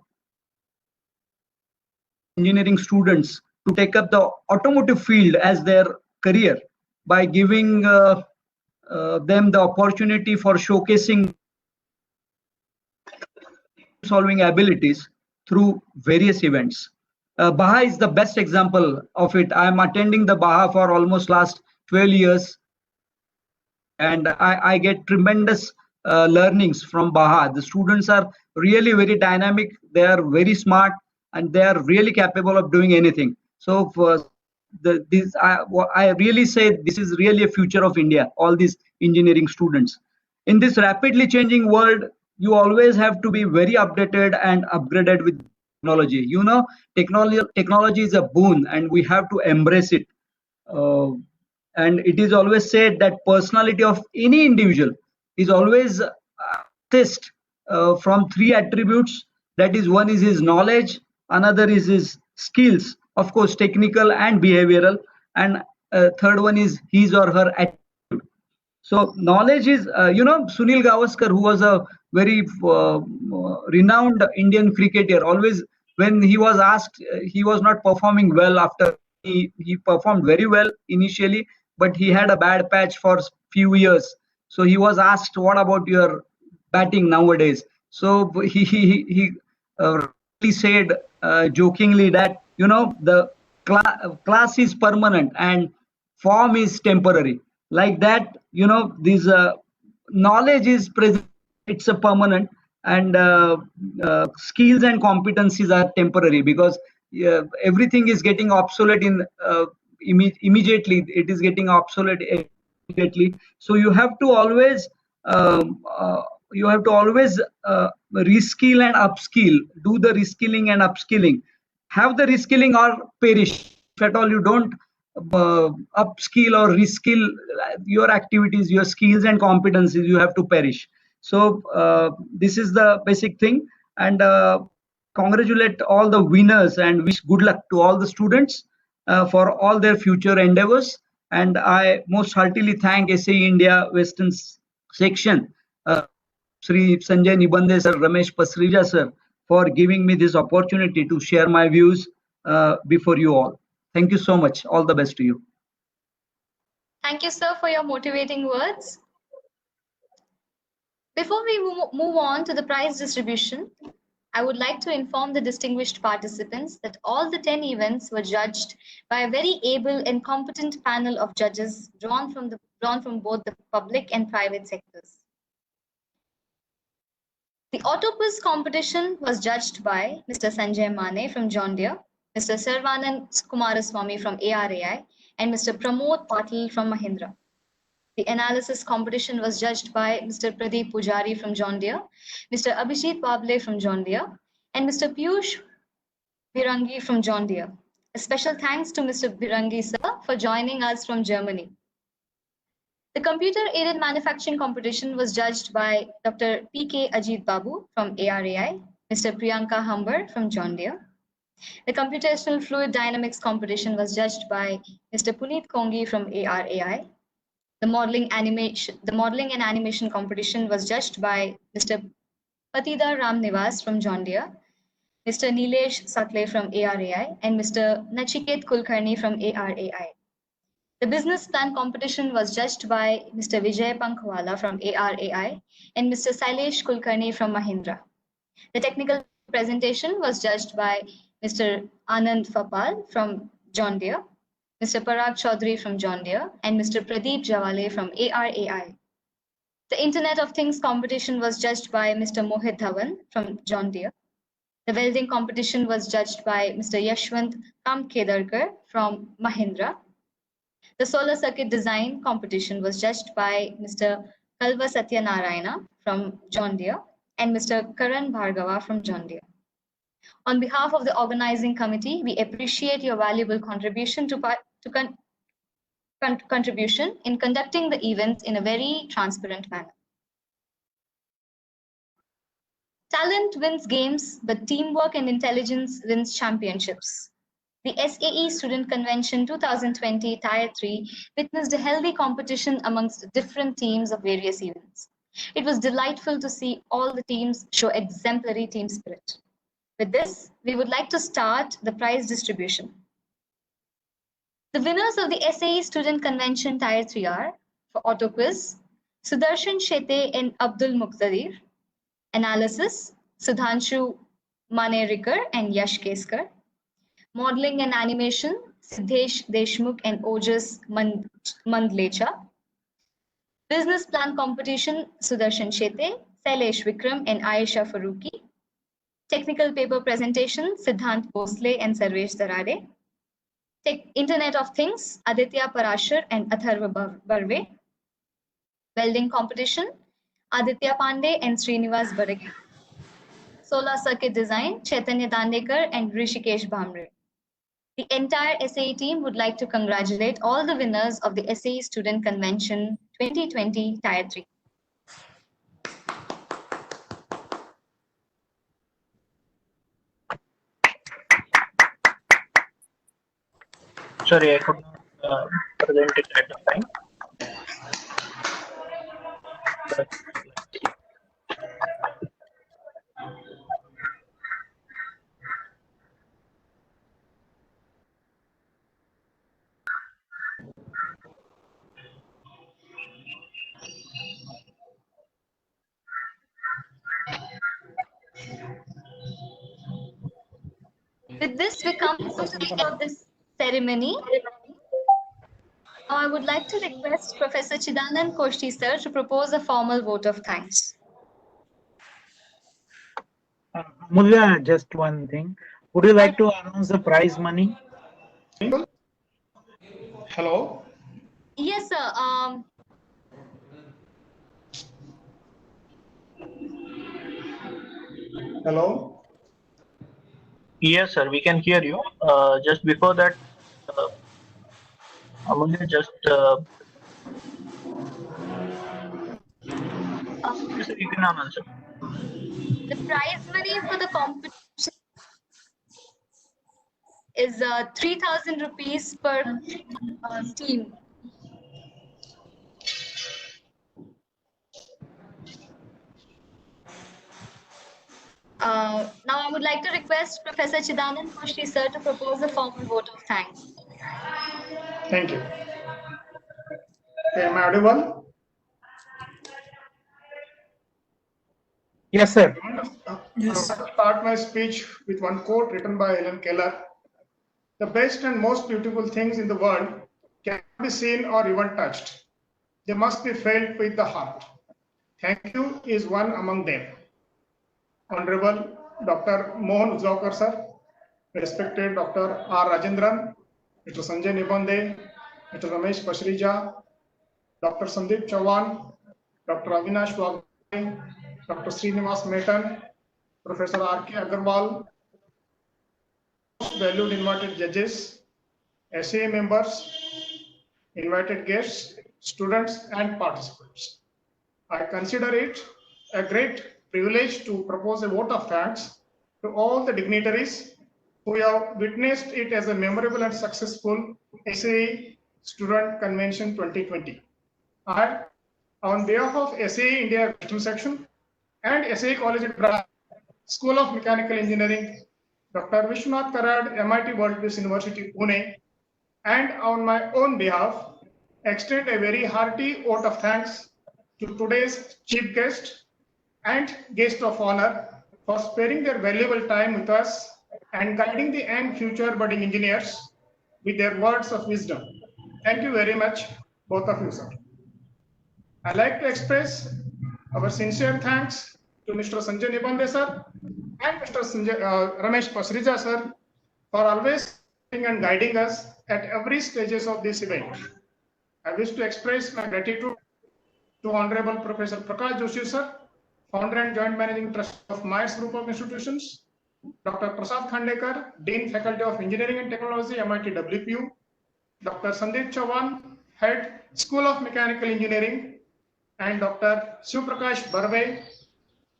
engineering students to take up the automotive field as their career by giving them the opportunity for showcasing solving abilities through various events. Baha is the best example of it. I am attending the Baha for almost last 12 years and I get tremendous learnings from Baha. The students are really very dynamic, they are very smart, and they are really capable of doing anything. So for I really say this is really a future of India, all these engineering students. In this rapidly changing world, you always have to be very updated and upgraded with technology. You know, technology is a boon and we have to embrace it. And it is always said that personality of any individual is always assessed from 3 attributes. That is, one is his knowledge, another is his skills, of course technical and behavioral, and third one is his or her attitude. So knowledge is, you know, Sunil Gavaskar, who was a very renowned Indian cricketer, always when he was asked, he was not performing well after he performed very well initially, but he had a bad patch for few years. So he was asked, what about your batting nowadays? So he said jokingly that, you know, the class is permanent and form is temporary. Like that, you know, this knowledge is present, it's a permanent, and skills and competencies are temporary, because everything is getting obsolete in immediately. It is getting obsolete immediately. So you have to always reskill and upskill, do the reskilling and upskilling, have the reskilling or perish. If at all you don't upskill or reskill your activities, your skills and competencies, you have to perish. So this is the basic thing, and congratulate all the winners and wish good luck to all the students for all their future endeavors. And I most heartily thank SA India Western section, Sri Sanjay Nibande sir, Ramesh Pasrija sir, for giving me this opportunity to share my views before you all. Thank you so much. All the best to you. Thank you, sir, for your motivating words. Before we move on to the prize distribution, I would like to inform the distinguished participants that all the 10 events were judged by a very able and competent panel of judges drawn from both the public and private sectors. The Autopus competition was judged by Mr. Sanjay Mane from John Deere, Mr. Sarvanand Kumaraswamy from ARAI, and Mr. Pramod Patil from Mahindra. The analysis competition was judged by Mr. Pradeep Pujari from John Deere, Mr. Abhijit Bable from John Deere, and Mr. Piyush Birangi from John Deere. A special thanks to Mr. Birangi sir for joining us from Germany. The computer-aided manufacturing competition was judged by Dr. P.K. Ajit Babu from ARAI, Mr. Priyanka Humber from John Deere. The computational fluid dynamics competition was judged by Mr. Puneet Kongi from ARAI, The modeling and animation competition was judged by Mr. Patidar Ram Nivas from John Deere, Mr. Nilesh Satle from ARAI, and Mr. Nachiket Kulkarni from ARAI. The business plan competition was judged by Mr. Vijay Pankhwala from ARAI and Mr. Sailesh Kulkarni from Mahindra. The technical presentation was judged by Mr. Anand Fapal from John Deere, Mr. Parag Chaudhary from John Deere, and Mr. Pradeep Javale from ARAI. The Internet of Things competition was judged by Mr. Mohit Dhawan from John Deere. The welding competition was judged by Mr. Yashwant Kamkedarkar from Mahindra. The solar circuit design competition was judged by Mr. Kalva Satyanarayana from John Deere and Mr. Karan Bhargava from John Deere. On behalf of the organizing committee, we appreciate your valuable contribution contribution in conducting the event in a very transparent manner. Talent wins games, but teamwork and intelligence wins championships. The SAE Student Convention 2020 Tier 3 witnessed a healthy competition amongst different teams of various events. It was delightful to see all the teams show exemplary team spirit. With this, we would like to start the prize distribution. The winners of the SAE Student Convention Tier 3 are, for auto quiz, Sudarshan Shete and Abdul Muqtadir. Analysis, Sudhanshu Manerikar and Yash Keskar. Modeling and animation, Siddhesh Deshmukh and Ojas Mandlecha. Business plan competition, Sudarshan Shete, Sailesh Vikram and Ayesha Faruqi. Technical paper presentation, Siddhant Bhosle and Sarvesh Darade. Internet of Things, Aditya Parashar and Atharva Barve. Welding competition, Aditya Pandey and Srinivas Barage. Solar circuit design, Chaitanya Dandekar and Rishikesh Bhamre. The entire SAE team would like to congratulate all the winners of the SAE Student Convention 2020 Tier 3. Sorry, I could not present it at the time. With this, we come to the end of this ceremony. Now I would like to request Professor Chidanand Koshti sir to propose a formal vote of thanks. Mulya, just one thing. Would you like to announce the prize money? Hello? Yes, sir. Hello? Yes, sir, we can hear you. Just before that, Amulya, just you can answer. The prize money for the competition is 3,000 rupees per team. Now I would like to request Professor Chidanand Koshti sir to propose a formal vote of thanks. Thank you. Am I audible? Yes, sir. Yes. I'll start my speech with one quote written by Helen Keller. The best and most beautiful things in the world cannot be seen or even touched. They must be felt with the heart. Thank you is one among them. Honorable Dr. Mohan Ujgaonkar sir, respected Dr. R. Rajendran, Mr. Sanjay Nibande, Mr. Ramesh Pashrija, Dr. Sandeep Chauhan, Dr. Avinash Wagre, Dr. Srinivas Metan, Professor R.K. Agarwal, valued invited judges, SAE members, invited guests, students and participants. I consider it a great privilege to propose a vote of thanks to all the dignitaries who have witnessed it as a memorable and successful SAE Student Convention 2020. I, on behalf of SAE India Western Section and SAE College at Bra, School of Mechanical Engineering, Dr. Vishwanath Karad, MIT World Peace University, Pune, and on my own behalf, extend a very hearty vote of thanks to today's chief guest and guest of honor for sparing their valuable time with us and guiding the young future budding engineers with their words of wisdom. Thank you very much, both of you, sir. I'd like to express our sincere thanks to Mr. Sanjay Nibande, sir, and Mr. Ramesh Pasrija, sir, for always and guiding us at every stages of this event. I wish to express my gratitude to Honorable Professor Prakash Joshi, sir, Founder and Joint Managing Trustee of Myers Group of Institutions, Dr. Prasad Khandekar, Dean Faculty of Engineering and Technology, MIT WPU, Dr. Sandeep Chauhan, Head, School of Mechanical Engineering, and Dr. Shiv Prakash Barve,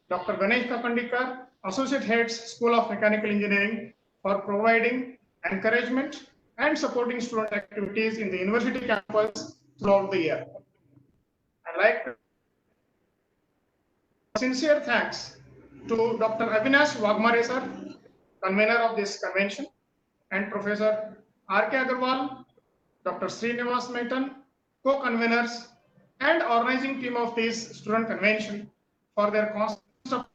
Dr. Ganesh Kapandikar, Associate Heads, School of Mechanical Engineering, for providing encouragement and supporting student activities in the university campus throughout the year. I'd like to sincere thanks to Dr. Avinash Wagmare, sir, convener of this convention, and Professor R.K. Agarwal, Dr. Srinivas Mehtan, co-conveners and organizing team of this student convention for their constant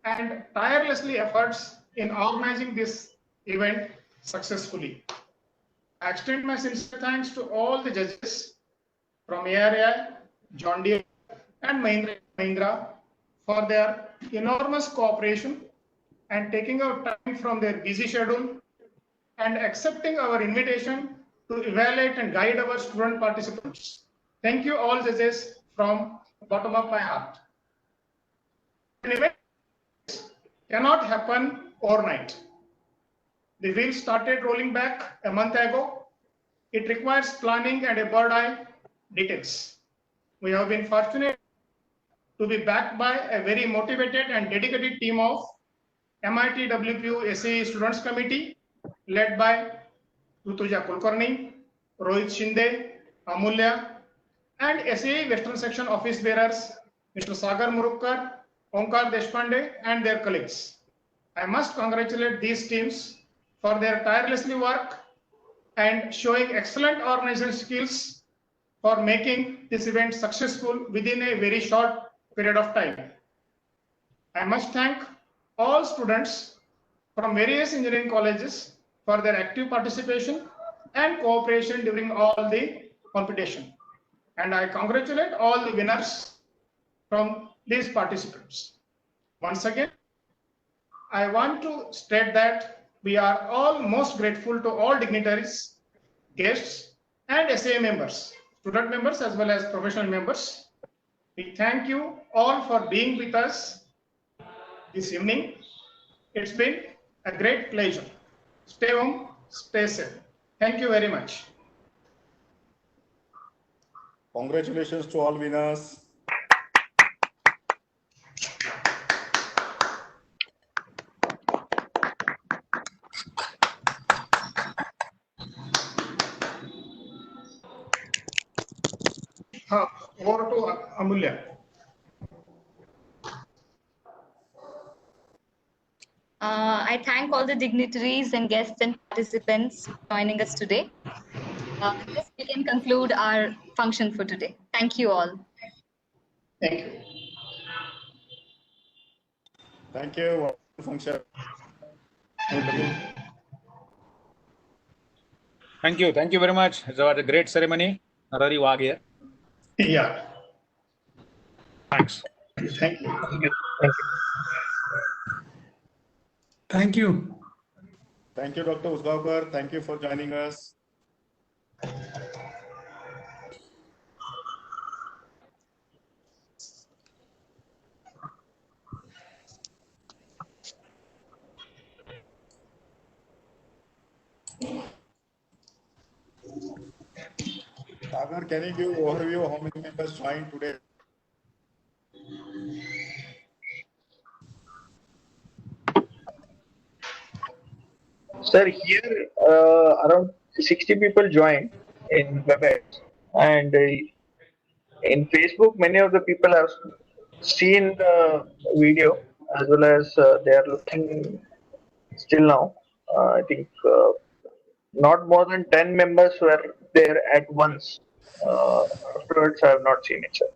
and tirelessly efforts in organizing this event successfully. I extend my sincere thanks to all the judges from ARI, John Deere, and Mahindra for their enormous cooperation and taking out time from their busy schedule and accepting our invitation to evaluate and guide our student participants. Thank you all judges from the bottom of my heart. An event cannot happen overnight. The wheels started rolling back a month ago. It requires planning and a bird eye details. We have been fortunate to be backed by a very motivated and dedicated team of MIT WPU SAE Students Committee led by Rutuja Kulkarni, Rohit Shinde, Amulya, and SAE Western Section office bearers, Mr. Sagar Murukkar, Omkar Deshpande, and their colleagues. I must congratulate these teams for their tirelessly work and showing excellent organizational skills for making this event successful within a very short period of time. I must thank all students from various engineering colleges for their active participation and cooperation during all the competition. And I congratulate all the winners from these participants. Once again, I want to state that we are all most grateful to all dignitaries, guests, and SAE members, student members as well as professional members. We thank you all for being with us this evening. It's been a great pleasure. Stay home, stay safe. Thank you very much. Congratulations to all winners. Over to Amulya. I thank all the dignitaries and guests and participants joining us today. This we can conclude our function for today. Thank you all. Thank you. Thank you. Function. Thank you. Thank you very much. It was a great ceremony. Narari Wag here. Yeah. Thanks. Thank you. Thank you. Thank you. Thank you, Dr. Usgaonkar. Thank you for joining us. Sagar, can you give overview how many members joined today? Sir, here around 60 people joined in WebEx, and in Facebook, many of the people have seen the video as well as they are looking still now. I think not more than 10 members were there at once. Afterwards, I have not seen it, sir.